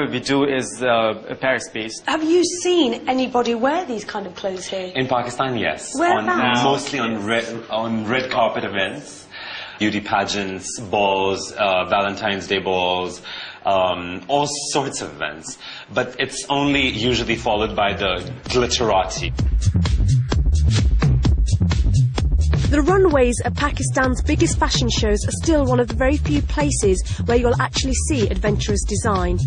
We do is Paris-based. Have you seen anybody wear these kind of clothes here? In Pakistan, yes. Whereabouts? Mostly on red carpet events, beauty pageants, balls, Valentine's Day balls, all sorts of events. But it's only usually followed by the glitterati. The runways at Pakistan's biggest fashion shows are still one of the very few places where you'll actually see adventurous design.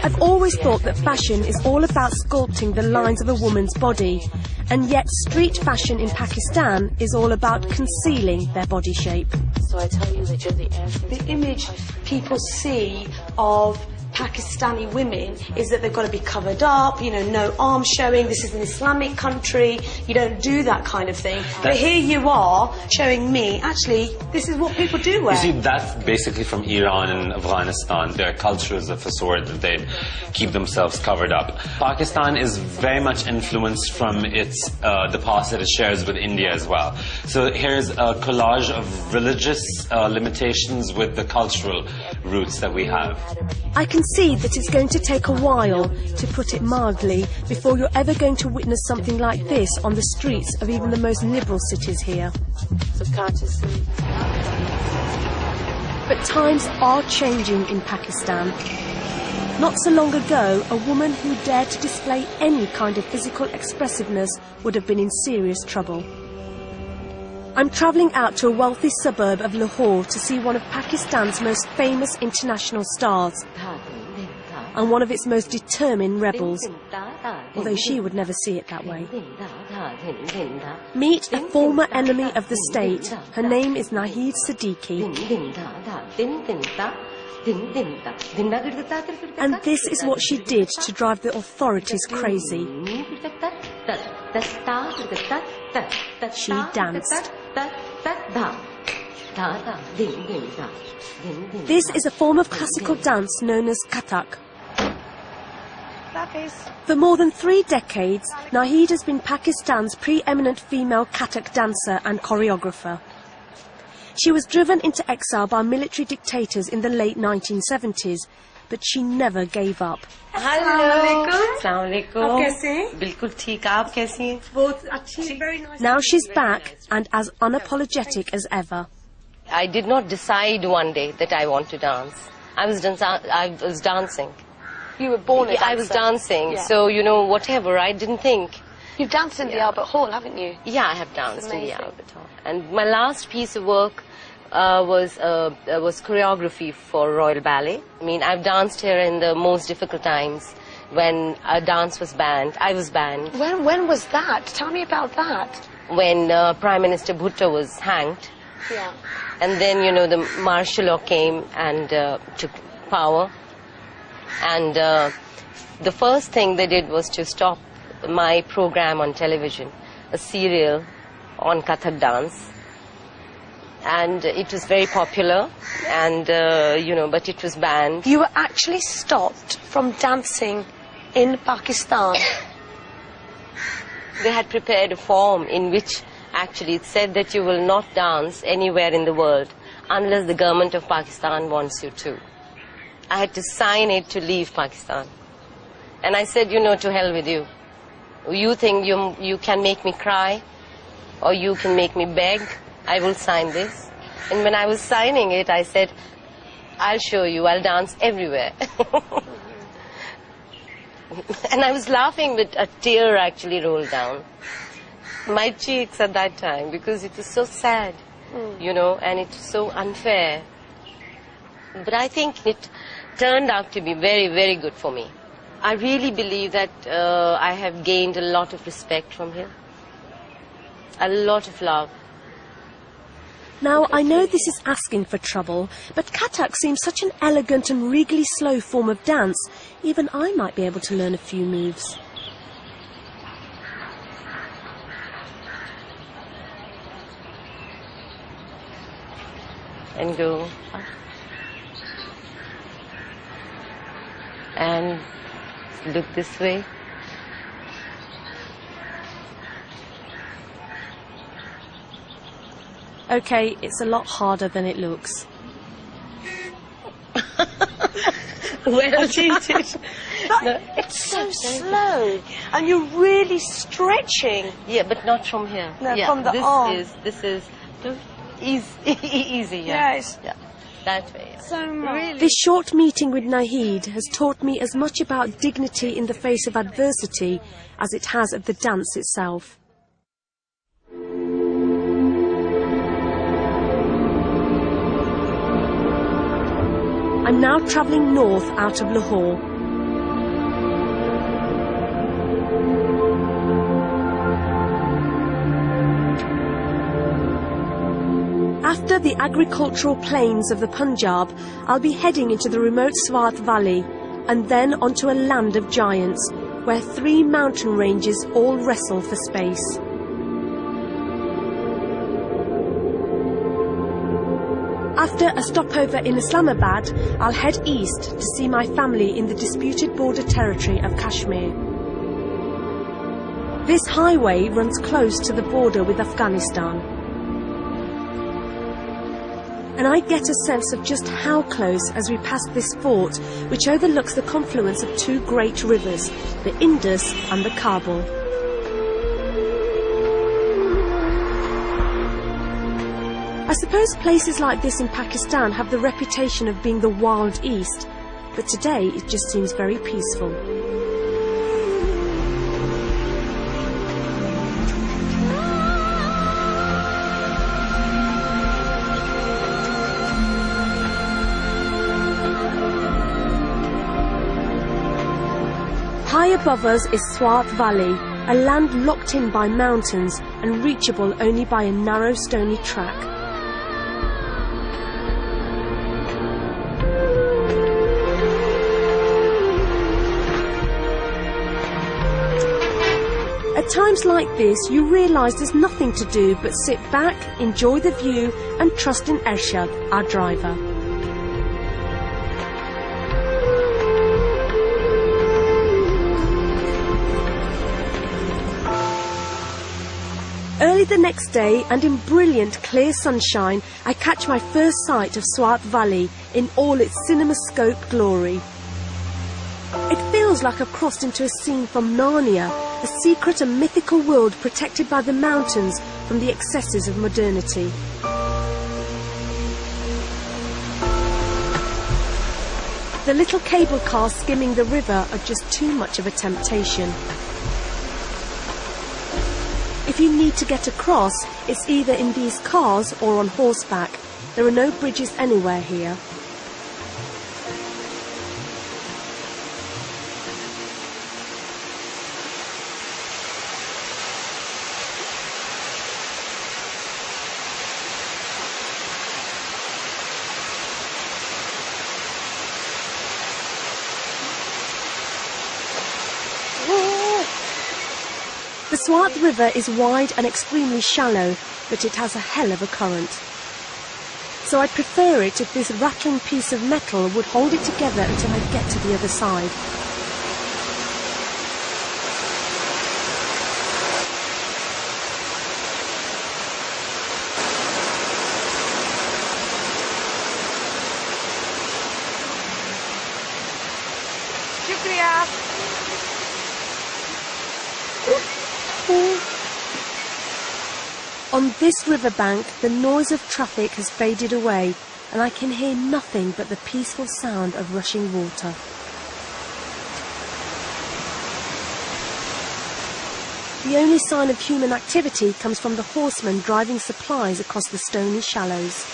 I've always thought that fashion is all about sculpting the lines of a woman's body, and yet street fashion in Pakistan is all about concealing their body shape. So I tell you that you're the answer. The image people see of Pakistani women is that they've got to be covered up, you know, no arms showing, this is an Islamic country, you don't do that kind of thing. But here you are showing me, actually, this is what people do wear. You see, that's basically from Iran and Afghanistan. Their culture is of a sort that they keep themselves covered up. Pakistan is very much influenced from the past that it shares with India as well. So here's a collage of religious limitations with the cultural roots that we have. I can see that it's going to take a while, to put it mildly, before you're ever going to witness something like this on the streets of even the most liberal cities here. Subconsciously. But times are changing in Pakistan. Not so long ago, a woman who dared to display any kind of physical expressiveness would have been in serious trouble. I'm travelling out to a wealthy suburb of Lahore to see one of Pakistan's most famous international stars and one of its most determined rebels, although she would never see it that way. Meet a former enemy of the state. Her name is Nahid Siddiqui. And this is what she did to drive the authorities crazy. She danced. This is a form of classical dance known as Kathak. For more than 3 decades, Nahid has been Pakistan's preeminent female Kathak dancer and choreographer. She was driven into exile by military dictators in the late 1970s, but she never gave up. Hello. Assalamualaikum. Bilkul theek. Aap kaisi hain? Very nice. Now she's back and as unapologetic as ever. I did not decide one day that I want to dance. I was dancing. You were born a dancer. I was dancing, so, you know, whatever, I didn't think. You've danced in the Albert Hall, haven't you? Yeah, I have danced in the Albert Hall. And my last piece of work was choreography for Royal Ballet. I mean, I've danced here in the most difficult times when a dance was banned. I was banned. When was that? Tell me about that. When Prime Minister Bhutto was hanged. Yeah. And then, you know, the martial law came and took power. And the first thing they did was to stop my program on television, a serial on Kathak dance. And it was very popular, and, you know, but it was banned. You were actually stopped from dancing in Pakistan. They had prepared a form in which actually it said that you will not dance anywhere in the world unless the government of Pakistan wants you to. I had to sign it to leave Pakistan. And I said, you know, to hell with you. You think you can make me cry, or you can make me beg, I will sign this. And when I was signing it, I said, I'll show you, I'll dance everywhere. And I was laughing, but a tear actually rolled down my cheeks at that time, because it was so sad, you know, and it was so unfair. But I think it turned out to be very, very good for me. I really believe that I have gained a lot of respect from him, a lot of love. Now, I know this is asking for trouble, but Kathak seems such an elegant and regally slow form of dance. Even I might be able to learn a few moves. And go up. And look this way. Okay, it's a lot harder than it looks. Well seated. No. It's so slow, and you're really stretching. Yeah, but not from here. No, yeah, from the arm. This is easy. Yeah. Yes. Yeah. That way. Yeah. So much. Really. This short meeting with Nahid has taught me as much about dignity in the face of adversity as it has of the dance itself. I'm now travelling north out of Lahore. After the agricultural plains of the Punjab, I'll be heading into the remote Swat Valley and then onto a land of giants, where 3 mountain ranges all wrestle for space. After a stopover in Islamabad, I'll head east to see my family in the disputed border territory of Kashmir. This highway runs close to the border with Afghanistan. And I get a sense of just how close as we pass this fort, which overlooks the confluence of 2 great rivers, the Indus and the Kabul. I suppose places like this in Pakistan have the reputation of being the Wild East, but today it just seems very peaceful. High above us is Swat Valley, a land locked in by mountains and reachable only by a narrow stony track. At times like this, you realise there's nothing to do but sit back, enjoy the view and trust in Ershad, our driver. Early the next day, and in brilliant clear sunshine, I catch my first sight of Swat Valley in all its cinemascope glory. It feels like I've crossed into a scene from Narnia, a secret and mythical world protected by the mountains from the excesses of modernity. The little cable cars skimming the river are just too much of a temptation. If you need to get across, it's either in these cars or on horseback. There are no bridges anywhere here. The Swat River is wide and extremely shallow, but it has a hell of a current. So I'd prefer it if this rattling piece of metal would hold it together until I get to the other side. On this riverbank, the noise of traffic has faded away, and I can hear nothing but the peaceful sound of rushing water. The only sign of human activity comes from the horsemen driving supplies across the stony shallows.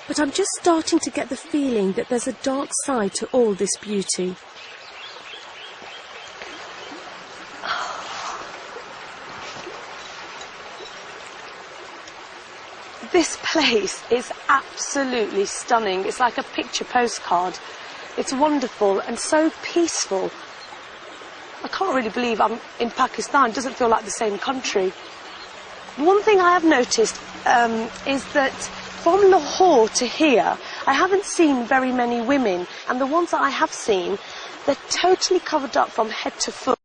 But I'm just starting to get the feeling that there's a dark side to all this beauty. This place is absolutely stunning. It's like a picture postcard. It's wonderful and so peaceful. I can't really believe I'm in Pakistan. It doesn't feel like the same country. One thing I have noticed is that from Lahore to here, I haven't seen very many women, and the ones that I have seen, they're totally covered up from head to foot.